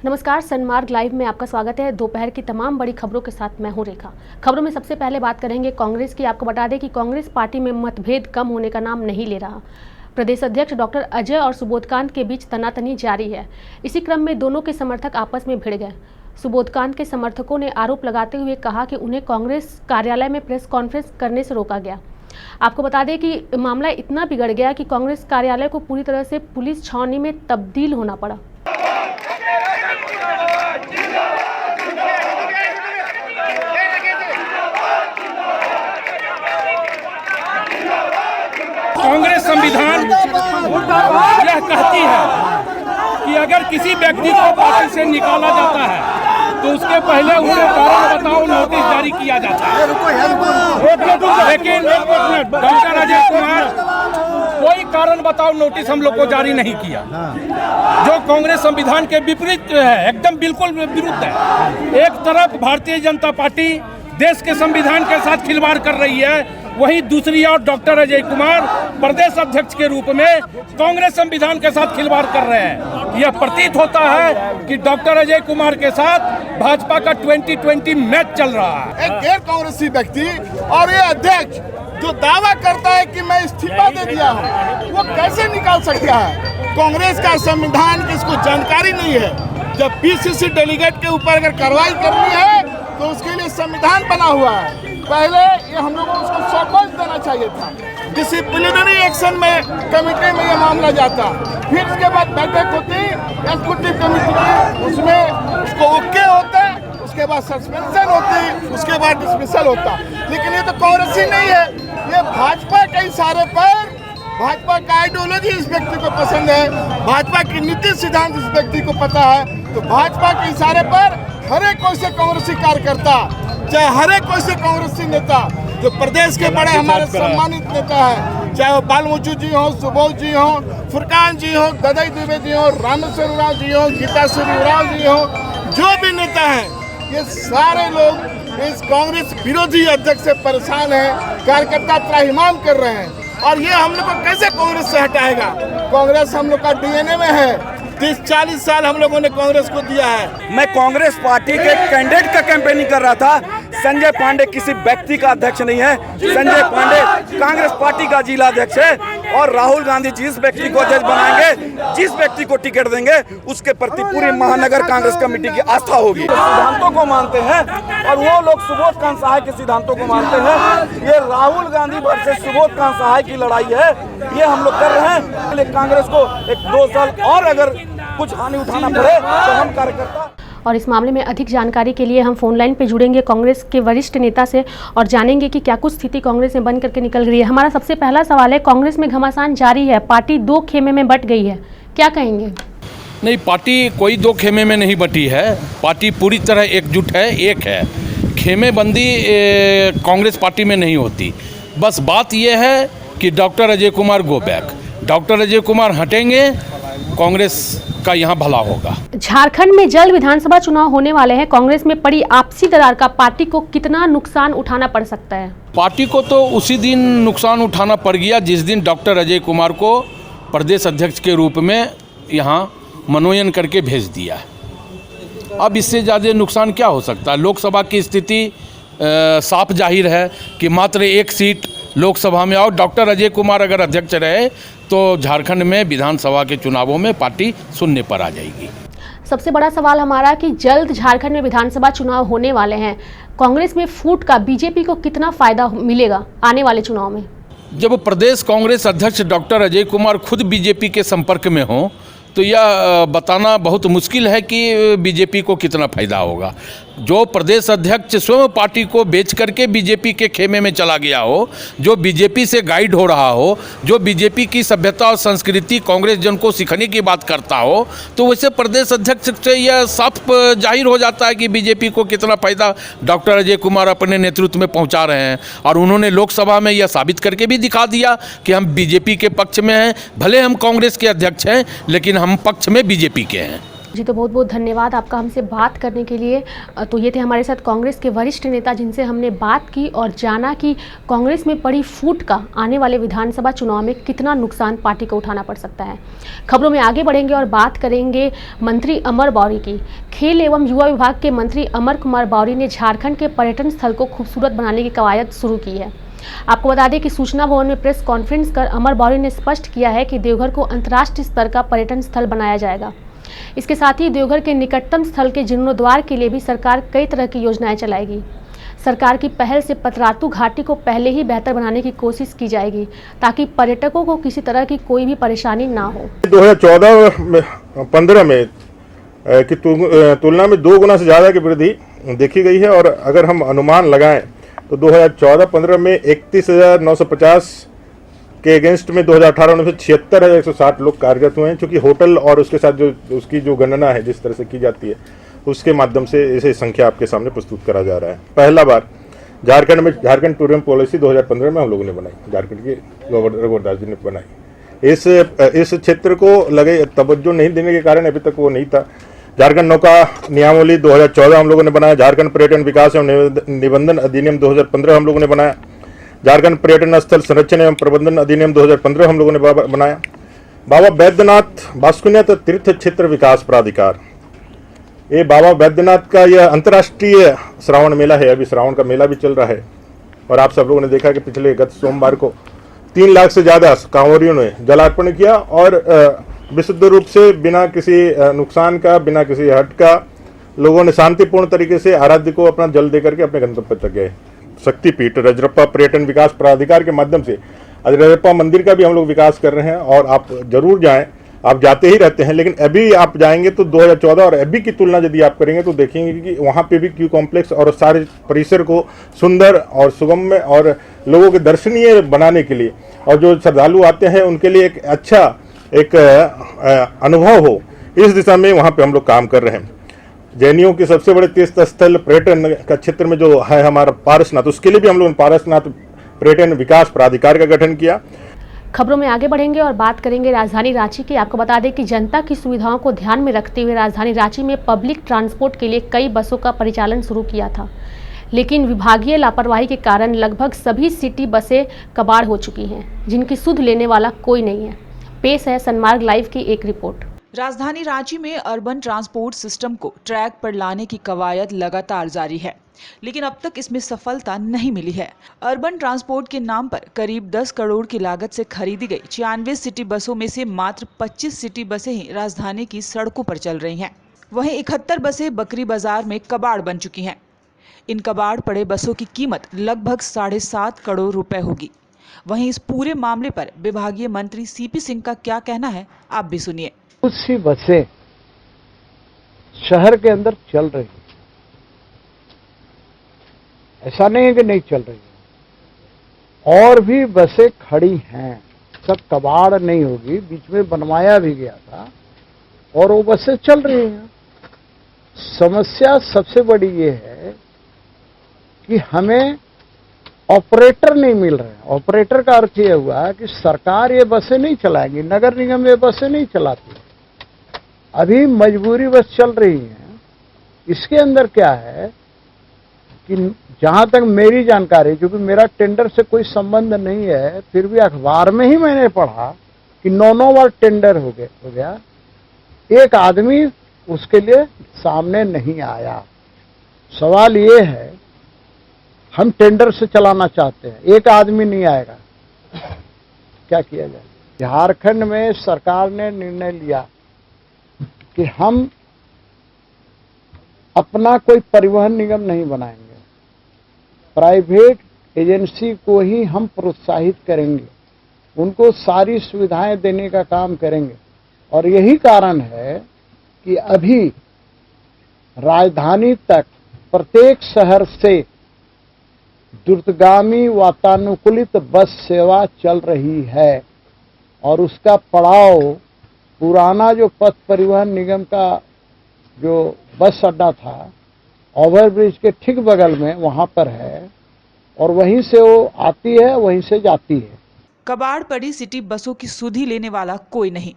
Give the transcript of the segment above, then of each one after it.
नमस्कार, सनमार्ग लाइव में आपका स्वागत है। दोपहर की तमाम बड़ी खबरों के साथ मैं हूं रेखा। खबरों में सबसे पहले बात करेंगे कांग्रेस की। आपको बता दें कि कांग्रेस पार्टी में मतभेद कम होने का नाम नहीं ले रहा। प्रदेश अध्यक्ष डॉक्टर अजय और सुबोधकांत के बीच तनातनी जारी है। इसी क्रम में दोनों के समर्थक आपस में भिड़ गए। सुबोधकांत के समर्थकों ने आरोप लगाते हुए कहा कि उन्हें कांग्रेस कार्यालय में प्रेस कॉन्फ्रेंस करने से रोका गया। आपको बता दें कि मामला इतना बिगड़ गया कि कांग्रेस कार्यालय को पूरी तरह से पुलिस छावनी में तब्दील होना पड़ा। कांग्रेस संविधान यह कहती है कि अगर किसी व्यक्ति को पार्टी से निकाला जाता है तो उसके पहले उन्हें कारण बताओ नोटिस जारी किया जाता है। लेकिन डॉक्टर अजय कुमार कोई कारण बताओ नोटिस हम लोग को जारी नहीं किया, जो कांग्रेस संविधान के विपरीत है, एकदम बिल्कुल विरुद्ध है। एक तरफ भारतीय जनता पार्टी देश के संविधान के साथ खिलवाड़ कर रही है, वहीं दूसरी ओर डॉक्टर अजय कुमार प्रदेश अध्यक्ष के रूप में कांग्रेस संविधान के साथ खिलवाड़ कर रहे हैं। यह प्रतीत होता है कि डॉक्टर अजय कुमार के साथ भाजपा का 2020 मैच चल रहा है। एक गैर कांग्रेसी व्यक्ति और ये अध्यक्ष जो दावा करता है कि मैं इस्तीफा दे दिया हूँ, वो कैसे निकाल सकता है? कांग्रेस का संविधान की इसको जानकारी नहीं है। जब पीसीसी डेलीगेट के ऊपर अगर कार्रवाई करनी है तो उसके लिए संविधान बना हुआ है। पहले ये हम लोगों को उसको सौंपा देना चाहिए था। डिसिप्लिनरी एक्शन में कमेटी में ये मामला जाता, फिर उसके बाद बैठक होती एग्जीक्यूटिव कमेटी की, उसमें उसको ओके होता, उसके बाद सस्पेंशन होती, उसके बाद डिसमिसल होता। लेकिन ये तो कांग्रेसी नहीं है, ये भाजपा के इशारे पर, भाजपा का आइडियोलॉजी इस व्यक्ति को पसंद है, भाजपा की नीति सिद्धांत इस व्यक्ति को पता है, तो भाजपा के इशारे पर हर एक कोई से कांग्रेसी कार्यकर्ता, चाहे हर एक कोई से कांग्रेसी नेता जो प्रदेश के बड़े हमारे सम्मानित नेता है, चाहे वो बालमुचु जी हो, सुबोध जी हो, फुरकान जी हो, ददई दुबे जी हो, रामेश्वर उरांव जी हो, गीता श्री उरांव जी हो, जो भी नेता हैं, ये सारे लोग इस कांग्रेस विरोधी अध्यक्ष से परेशान हैं। कार्यकर्ता त्राहिमाम कर रहे हैं और ये हम लोग को कैसे कांग्रेस से हटाएगा? कांग्रेस हम लोग का डीएनए में है। 30-40 साल हम लोगों ने कांग्रेस को दिया है। मैं कांग्रेस पार्टी के कैंडिडेट का कैंपेनिंग कर रहा था। संजय पांडे किसी व्यक्ति का अध्यक्ष नहीं है। संजय पांडे कांग्रेस पार्टी का जिला अध्यक्ष है और राहुल गांधी जिस व्यक्ति को अध्यक्ष बनाएंगे, जिस व्यक्ति को टिकट देंगे, उसके प्रति पूरी महानगर कांग्रेस कमेटी की आस्था होगी। सिद्धांतों को मानते हैं और वो लोग सुबोधकांत सहाय के सिद्धांतों को मानते हैं। ये राहुल गांधी वर्सेस सुबोधकांत सहाय की लड़ाई है, ये हम लोग कर रहे हैं। कांग्रेस को 1-2 साल और अगर कुछ हानि उठाना पड़े तो हम कार्यकर्ता। और इस मामले में अधिक जानकारी के लिए हम फोन लाइन पे जुड़ेंगे कांग्रेस के वरिष्ठ नेता से और जानेंगे कि क्या कुछ स्थिति कांग्रेस में बन करके निकल रही है। हमारा सबसे पहला सवाल है, कांग्रेस में घमासान जारी है, पार्टी 2 खेमे में बंट गई है, क्या कहेंगे? नहीं, पार्टी कोई 2 खेमे में नहीं बटी है। पार्टी पूरी तरह एकजुट है, एक है। खेमेबंदी कांग्रेस पार्टी में नहीं होती। बस बात यह है कि doctor Ajay Kumar go back, doctor Ajay Kumar हटेंगे, कांग्रेस का यहाँ भला होगा। झारखंड में जल्द विधानसभा चुनाव होने वाले हैं। कांग्रेस में पड़ी आपसी दरार का पार्टी को कितना नुकसान उठाना पड़ सकता है? पार्टी को तो उसी दिन नुकसान उठाना पड़ गया जिस दिन डॉक्टर अजय कुमार को प्रदेश अध्यक्ष के रूप में यहाँ मनोनयन करके भेज दिया। अब इससे ज़्यादा नुकसान क्या हो सकता है? लोकसभा की स्थिति साफ जाहिर है कि मात्र 1 सीट लोकसभा में, और डॉक्टर अजय कुमार अगर अध्यक्ष रहे तो झारखंड में विधानसभा के चुनावों में पार्टी शून्य पर आ जाएगी। सबसे बड़ा सवाल हमारा कि जल्द झारखंड में विधानसभा चुनाव होने वाले हैं, कांग्रेस में फूट का बीजेपी को कितना फायदा मिलेगा आने वाले चुनाव में? जब प्रदेश कांग्रेस अध्यक्ष डॉक्टर अजय कुमार खुद बीजेपी के संपर्क में हो तो यह बताना बहुत मुश्किल है कि बीजेपी को कितना फायदा होगा। जो प्रदेश अध्यक्ष स्वयं पार्टी को बेच करके बीजेपी के खेमे में चला गया हो, जो बीजेपी से गाइड हो रहा हो, जो बीजेपी की सभ्यता और संस्कृति कांग्रेस जन को सिखाने की बात करता हो, तो वैसे प्रदेश अध्यक्ष से यह साफ जाहिर हो जाता है कि बीजेपी को कितना फायदा डॉक्टर अजय कुमार अपने नेतृत्व में पहुंचा रहे हैं। और उन्होंने लोकसभा में यह साबित करके भी दिखा दिया कि हम बीजेपी के पक्ष में हैं। भले हम कांग्रेस के अध्यक्ष हैं, लेकिन हम पक्ष में बीजेपी के हैं। जी, तो बहुत बहुत धन्यवाद आपका हमसे बात करने के लिए। तो ये थे हमारे साथ कांग्रेस के वरिष्ठ नेता जिनसे हमने बात की और जाना कि कांग्रेस में पड़ी फूट का आने वाले विधानसभा चुनाव में कितना नुकसान पार्टी को उठाना पड़ सकता है। खबरों में आगे बढ़ेंगे और बात करेंगे मंत्री अमर बौरी की। खेल एवं युवा विभाग के मंत्री अमर कुमार बौरी ने झारखंड के पर्यटन स्थल को खूबसूरत बनाने की कवायद शुरू की है। आपको बता दें कि सूचना भवन में प्रेस कॉन्फ्रेंस कर अमर बौरी ने स्पष्ट किया है कि देवघर को अंतर्राष्ट्रीय स्तर का पर्यटन स्थल बनाया जाएगा। इसके साथ ही देवघर के निकटतम स्थल के जीर्णोद्वार के लिए भी सरकार कई तरह की योजनाएं चलाएगी। सरकार की पहल से पतरातू घाटी को पहले ही बेहतर बनाने की कोशिश की जाएगी ताकि पर्यटकों को किसी तरह की कोई भी परेशानी ना हो। 2014-15 में की तुलना में 2 गुना से ज़्यादा की वृद्धि देखी गई है और अगर हम अनुमान लगाएं तो 2014-15 में 31,950 के अगेंस्ट में 2018 में 76,160 लोग कार्यरत हुए हैं। चूँकि होटल और उसके साथ जो उसकी जो गणना है जिस तरह से की जाती है उसके माध्यम से इसे संख्या आपके सामने प्रस्तुत करा जा रहा है। पहला बार झारखंड में झारखंड टूरिज्म पॉलिसी 2015 में हम लोगों ने बनाई, झारखंड के गवर्नर रघुवर दास जी ने बनाई। इस क्षेत्र को लगे तवज्जो नहीं देने के कारण अभी तक वो नहीं था। झारखंड नौका नियमावली 2014 हम लोगों ने बनाया। झारखंड पर्यटन विकास एवं निबंधन अधिनियम 2015 हम लोगों ने बनाया। झारखंड पर्यटन स्थल संरक्षण एवं प्रबंधन अधिनियम 2015 हम लोगों ने बनाया। बाबा बैद्यनाथ बासुकीनाथ तीर्थ क्षेत्र विकास प्राधिकार, ये बाबा बैद्यनाथ का यह अंतर्राष्ट्रीय श्रावण मेला है। अभी श्रावण का मेला भी चल रहा है और आप सब लोगों ने देखा कि पिछले गत सोमवार को 3 लाख से ज़्यादा कांवरियों ने जलार्पण किया और विशुद्ध रूप से बिना किसी नुकसान का, बिना किसी हट का लोगों ने शांतिपूर्ण तरीके से आराध्य को अपना जल देकर के अपने गंतव्य तक गए। शक्तिपीठ रजरप्पा पर्यटन विकास प्राधिकार के माध्यम से आज रजरप्पा मंदिर का भी हम लोग विकास कर रहे हैं और आप जरूर जाएं। आप जाते ही रहते हैं, लेकिन अभी आप जाएंगे तो 2014 और अभी की तुलना यदि आप करेंगे तो देखेंगे कि वहाँ पे भी क्यू कॉम्प्लेक्स और सारे परिसर को सुंदर और सुगम्य और लोगों के दर्शनीय बनाने के लिए और जो श्रद्धालु आते हैं उनके लिए एक अच्छा एक अनुभव हो, इस दिशा में वहाँ पे हम लोग काम कर रहे हैं। जैनियों के सबसे बड़े तीर्थ स्थल पर्यटन का क्षेत्र में जो है हमारा पारसनाथ, उसके लिए भी हम लोगों ने पारसनाथ पर्यटन विकास प्राधिकार का गठन किया। खबरों में आगे बढ़ेंगे और बात करेंगे राजधानी रांची की। आपको बता दें कि जनता की सुविधाओं को ध्यान में रखते हुए राजधानी रांची में पब्लिक ट्रांसपोर्ट के लिए कई बसों का परिचालन शुरू किया था, लेकिन विभागीय लापरवाही के कारण लगभग सभी सिटी बसें कबाड़ हो चुकी हैं, जिनकी सुध लेने वाला कोई नहीं है। पेश है सनमार्ग लाइव की एक रिपोर्ट। राजधानी रांची में अर्बन ट्रांसपोर्ट सिस्टम को ट्रैक पर लाने की कवायद लगातार जारी है, लेकिन अब तक इसमें सफलता नहीं मिली है। अर्बन ट्रांसपोर्ट के नाम पर करीब 10 करोड़ की लागत से खरीदी गई 96 सिटी बसों में से मात्र 25 सिटी बसें ही राजधानी की सड़कों पर चल रही हैं। वहीं 71 बसें बकरी बाजार में कबाड़ बन चुकी हैं। इन कबाड़ पड़े बसों की कीमत लगभग 7.5 करोड़ रुपए होगी। वहीं इस पूरे मामले पर विभागीय मंत्री सीपी सिंह का क्या कहना है, आप भी सुनिए। कुछ सी बसें शहर के अंदर चल रही है, ऐसा नहीं है कि नहीं चल रही है, और भी बसें खड़ी हैं। सब कबाड़ नहीं होगी, बीच में बनवाया भी गया था और वो बसें चल रही हैं। समस्या सबसे बड़ी ये है कि हमें ऑपरेटर नहीं मिल रहे हैं। ऑपरेटर का अर्थ ये हुआ कि सरकार ये बसें नहीं चलाएगी, नगर निगम ये बसें नहीं चलाती, अभी मजबूरी बस चल रही है। इसके अंदर क्या है कि जहां तक मेरी जानकारी, क्योंकि मेरा टेंडर से कोई संबंध नहीं है, फिर भी अखबार में ही मैंने पढ़ा कि 9 बार टेंडर हो गया, एक आदमी उसके लिए सामने नहीं आया। सवाल ये है, हम टेंडर से चलाना चाहते हैं, एक आदमी नहीं आएगा, क्या किया जाए? झारखंड में सरकार ने निर्णय लिया कि हम अपना कोई परिवहन निगम नहीं बनाएंगे, प्राइवेट एजेंसी को ही हम प्रोत्साहित करेंगे, उनको सारी सुविधाएं देने का काम करेंगे। और यही कारण है कि अभी राजधानी तक प्रत्येक शहर से द्रुतगामी वातानुकूलित बस सेवा चल रही है और उसका पड़ाव पुराना जो पथ परिवहन निगम का जो बस अड्डा था ओवरब्रिज के ठीक बगल में वहां पर है और वहीं से वो आती है, वहीं से जाती है। कबाड़ पड़ी सिटी बसों की सुधि लेने वाला कोई नहीं।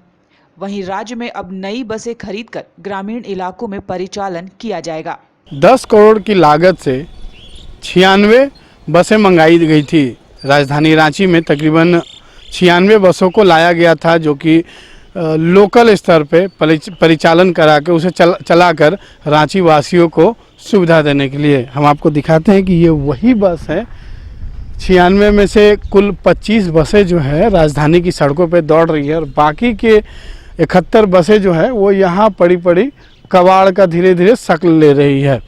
वहीं राज्य में अब नई बसें खरीदकर ग्रामीण इलाकों में परिचालन किया जाएगा। 10 करोड़ की लागत से 96 बसें मंगाई गई थी। राजधानी रांची में तकरीबन 96 बसों को लाया गया था, जो कि लोकल स्तर पे परिचालन करा के उसे चलाकर रांची वासियों को सुविधा देने के लिए। हम आपको दिखाते हैं कि ये वही बस है। 96 में से कुल 25 बसें जो है राजधानी की सड़कों पे दौड़ रही है और बाकी के 71 बसें जो है वो यहाँ पड़ी कबाड़ का धीरे धीरे शक्ल ले रही है।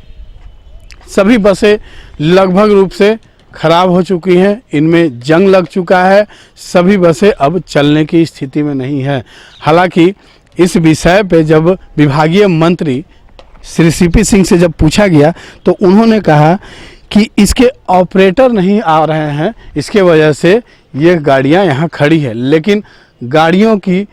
सभी बसें लगभग रूप से खराब हो चुकी हैं, इनमें जंग लग चुका है। सभी बसें अब चलने की स्थिति में नहीं है। हालांकि इस विषय पे जब विभागीय मंत्री श्री सीपी सिंह से जब पूछा गया तो उन्होंने कहा कि इसके ऑपरेटर नहीं आ रहे हैं, इसके वजह से ये गाड़ियां यहाँ खड़ी है। लेकिन गाड़ियों की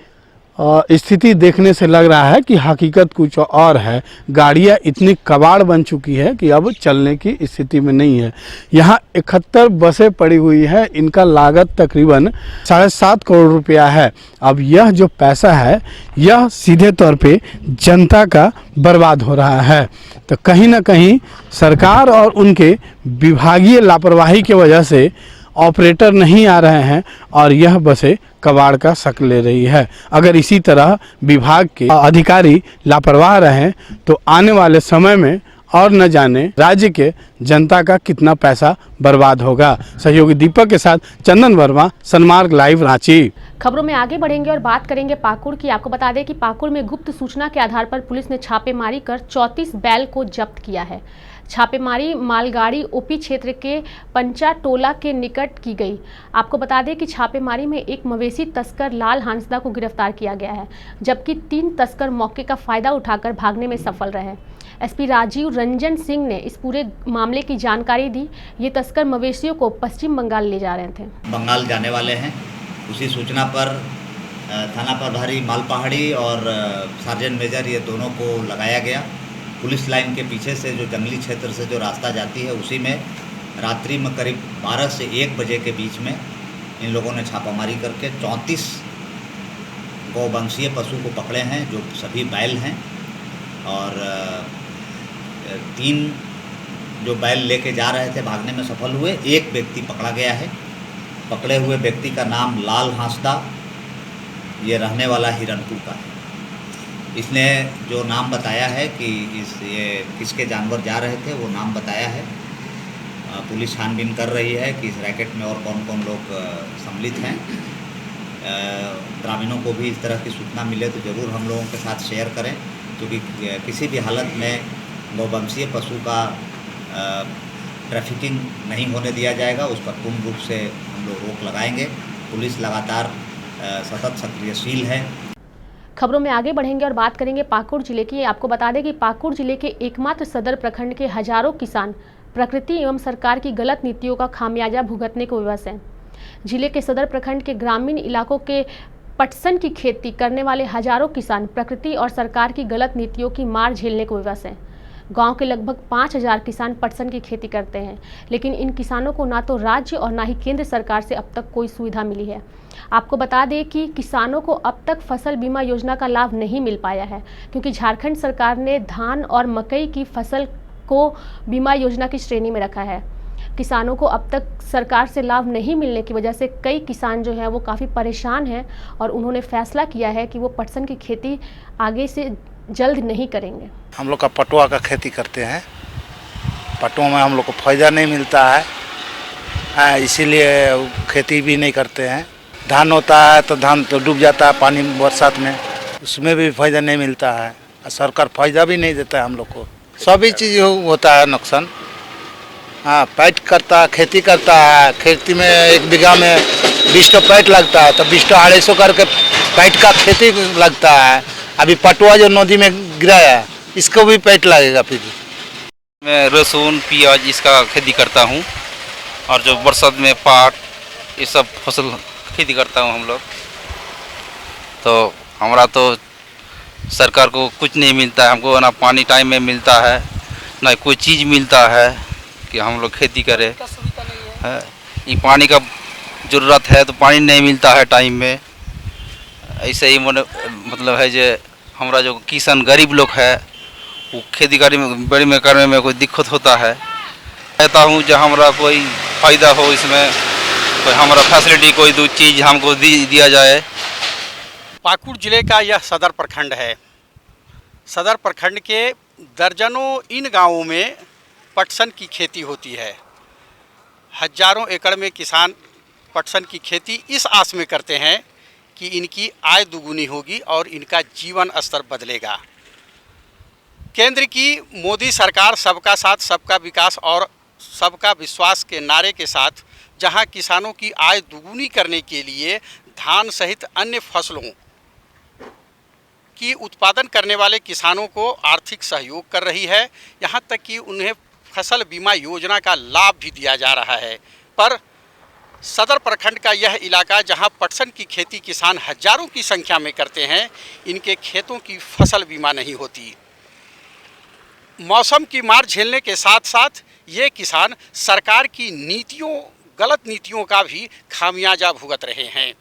स्थिति देखने से लग रहा है कि हकीकत कुछ और है। गाड़ियाँ इतनी कबाड़ बन चुकी है कि अब चलने की स्थिति में नहीं है। यहाँ 71 बसें पड़ी हुई है, इनका लागत तकरीबन 7.5 करोड़ रुपया है। अब यह जो पैसा है यह सीधे तौर पे जनता का बर्बाद हो रहा है। तो कहीं ना कहीं सरकार और उनके विभागीय लापरवाही की वजह से ऑपरेटर नहीं आ रहे हैं और यह बसें कबाड़ का शक्ल ले रही है। अगर इसी तरह विभाग के अधिकारी लापरवाह रहें तो आने वाले समय में और न जाने राज्य के जनता का कितना पैसा बर्बाद होगा। सहयोगी दीपक के साथ चंदन वर्मा, सनमार्ग लाइव, रांची। खबरों में आगे बढ़ेंगे और बात करेंगे पाकुड़ की। आपको बता दें कि पाकुड़ में गुप्त सूचना के आधार पर पुलिस ने छापेमारी कर 34 बैल को जब्त किया है। छापेमारी मालगाड़ी ओपी क्षेत्र के पंचा टोला के निकट की गई। आपको बता दें कि छापेमारी में एक मवेशी तस्कर लाल हांसदा को गिरफ्तार किया गया है, जबकि 3 तस्कर मौके का फायदा उठाकर भागने में सफल रहे। एसपी राजीव रंजन सिंह ने इस पूरे मामले की जानकारी दी। ये तस्कर मवेशियों को पश्चिम बंगाल ले जा रहे थे। बंगाल जाने वाले हैं। उसी सूचना पर थाना प्रभारी मालपहाड़ी और सार्जेंट मेजर ये दोनों को लगाया गया। पुलिस लाइन के पीछे से जो जंगली क्षेत्र से जो रास्ता जाती है उसी में रात्रि में करीब 12 से 1 बजे के बीच में इन लोगों ने छापामारी करके 34 गौवंशीय पशु को पकड़े हैं, जो सभी बैल हैं। और 3 जो बैल लेके जा रहे थे भागने में सफल हुए। 1 व्यक्ति पकड़ा गया है। पकड़े हुए व्यक्ति का नाम लाल हांसदा, ये रहने वाला हिरनपुर का है। इसने जो नाम बताया है कि ये किसके जानवर जा रहे थे वो नाम बताया है। पुलिस छानबीन कर रही है कि इस रैकेट में और कौन कौन लोग सम्मिलित हैं। ग्रामीणों को भी इस तरह की सूचना मिले तो ज़रूर हम लोगों के साथ शेयर करें, क्योंकि किसी भी हालत में गौवंशीय पशु का ट्रैफिकिंग नहीं होने दिया जाएगा। उस पर पूर्ण रूप से हम लोग रोक लगाएंगे। पुलिस लगातार सतत सक्रियशील है। खबरों में आगे बढ़ेंगे और बात करेंगे पाकुड़ जिले की। आपको बता दें कि पाकुड़ जिले के एकमात्र सदर प्रखंड के हजारों किसान प्रकृति एवं सरकार की गलत नीतियों का खामियाजा भुगतने को विवश हैं। जिले के सदर प्रखंड के ग्रामीण इलाकों के पटसन की खेती करने वाले हजारों किसान प्रकृति और सरकार की गलत नीतियों की मार झेलने को विवश हैं। गांव के लगभग 5000 किसान पटसन की खेती करते हैं, लेकिन इन किसानों को ना तो राज्य और ना ही केंद्र सरकार से अब तक कोई सुविधा मिली है। आपको बता दें कि किसानों को अब तक फसल बीमा योजना का लाभ नहीं मिल पाया है, क्योंकि झारखंड सरकार ने धान और मकई की फसल को बीमा योजना की श्रेणी में रखा है। किसानों को अब तक सरकार से लाभ नहीं मिलने की वजह से कई किसान जो है वो काफ़ी परेशान हैं और उन्होंने फैसला किया है कि वो पटसन की खेती आगे से जल्द नहीं करेंगे। हम लोग का पटुआ का खेती करते हैं। पटुआ में हम लोग को फायदा नहीं मिलता है, इसीलिए खेती भी नहीं करते हैं। धान होता है तो धान तो डूब जाता है पानी बरसात में, उसमें भी फायदा नहीं मिलता है। सरकार फायदा भी नहीं देता है हम लोग को। सभी चीज़ होता है नुकसान। हाँ, पैट करता है, खेती करता है। खेती में 1 बीघा में 20 का पैट लगता है, तो 20 का 250 करके पैट का खेती लगता है। अभी पटुआ जो नदी में गिराया इसको भी पैट लगेगा। फिर मैं लहसुन प्याज इसका खेती करता हूँ, और जो बरसात में पाट ये सब फसल खेती करता हूँ हम लोग। तो हमारा तो सरकार को कुछ नहीं मिलता है, हमको ना पानी टाइम में मिलता है, ना कोई चीज़ मिलता है कि हम लोग खेती करें। ये पानी का ज़रूरत है तो पानी नहीं मिलता है टाइम में। ऐसे ही मतलब है जो हमारा जो किसान गरीब लोग है वो खेती बाड़ी में करने में कोई दिक्कत होता है। कहता हूँ जो हमारा कोई फ़ायदा हो, इसमें कोई हमारा फैसिलिटी कोई दो चीज़ हमको दिया जाए। पाकुड़ जिले का यह सदर प्रखंड है। सदर प्रखंड के दर्जनों इन गांवों में पटसन की खेती होती है। हजारों एकड़ में किसान पटसन की खेती इस आस में करते हैं कि इनकी आय दुगुनी होगी और इनका जीवन स्तर बदलेगा। केंद्र की मोदी सरकार सबका साथ सबका विकास और सबका विश्वास के नारे के साथ जहां किसानों की आय दुगुनी करने के लिए धान सहित अन्य फसलों की उत्पादन करने वाले किसानों को आर्थिक सहयोग कर रही है, यहां तक कि उन्हें फसल बीमा योजना का लाभ भी दिया जा रहा है। पर सदर प्रखंड का यह इलाका जहां पटसन की खेती किसान हजारों की संख्या में करते हैं, इनके खेतों की फसल बीमा नहीं होती। मौसम की मार झेलने के साथ साथ ये किसान सरकार की नीतियों, गलत नीतियों का भी खामियाजा भुगत रहे हैं।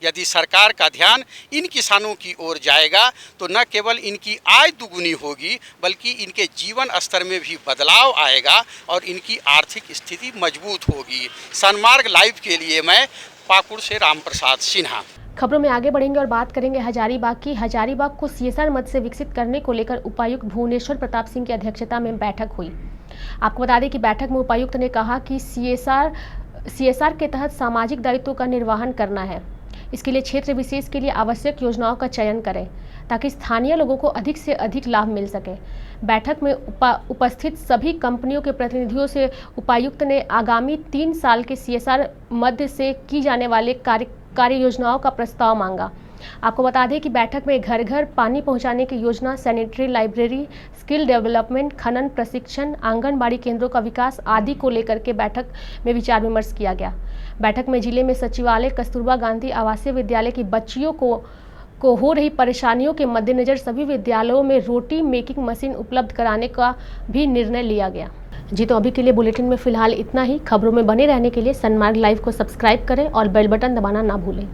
यदि सरकार का ध्यान इन किसानों की ओर जाएगा तो न केवल इनकी आय दुगुनी होगी बल्कि इनके जीवन स्तर में भी बदलाव आएगा और इनकी आर्थिक स्थिति मजबूत होगी। सनमार्ग लाइव के लिए मैं पाकुड़ से रामप्रसाद सिन्हा। खबरों में आगे बढ़ेंगे और बात करेंगे हजारीबाग की। हजारीबाग को सीएसआर मद से विकसित करने को लेकर उपायुक्त भुवनेश्वर प्रताप सिंह की अध्यक्षता में बैठक हुई। आपको बता दें कि बैठक में उपायुक्त ने कहा कि सीएसआर के तहत सामाजिक दायित्वों का निर्वहन करना है। इसके लिए क्षेत्र विशेष के लिए आवश्यक योजनाओं का चयन करें ताकि स्थानीय लोगों को अधिक से अधिक लाभ मिल सके। बैठक में उपस्थित सभी कंपनियों के प्रतिनिधियों से उपायुक्त ने आगामी 3 साल के सीएसआर मद से की जाने वाले कार्य योजनाओं का प्रस्ताव मांगा। आपको बता दें कि बैठक में घर घर पानी पहुंचाने की योजना, सैनिटरी लाइब्रेरी, स्किल डेवलपमेंट, खनन प्रशिक्षण, आंगनबाड़ी केंद्रों का विकास आदि को लेकर के बैठक में विचार विमर्श किया गया। बैठक में जिले में सचिवालय, कस्तूरबा गांधी आवासीय विद्यालय की बच्चियों को हो रही परेशानियों के मद्देनजर सभी विद्यालयों में रोटी मेकिंग मशीन उपलब्ध कराने का भी निर्णय लिया गया। जी तो अभी के लिए बुलेटिन में फिलहाल इतना ही। खबरों में बने रहने के लिए सनमार्ग लाइव को सब्सक्राइब करें और बेल बटन दबाना ना भूलें।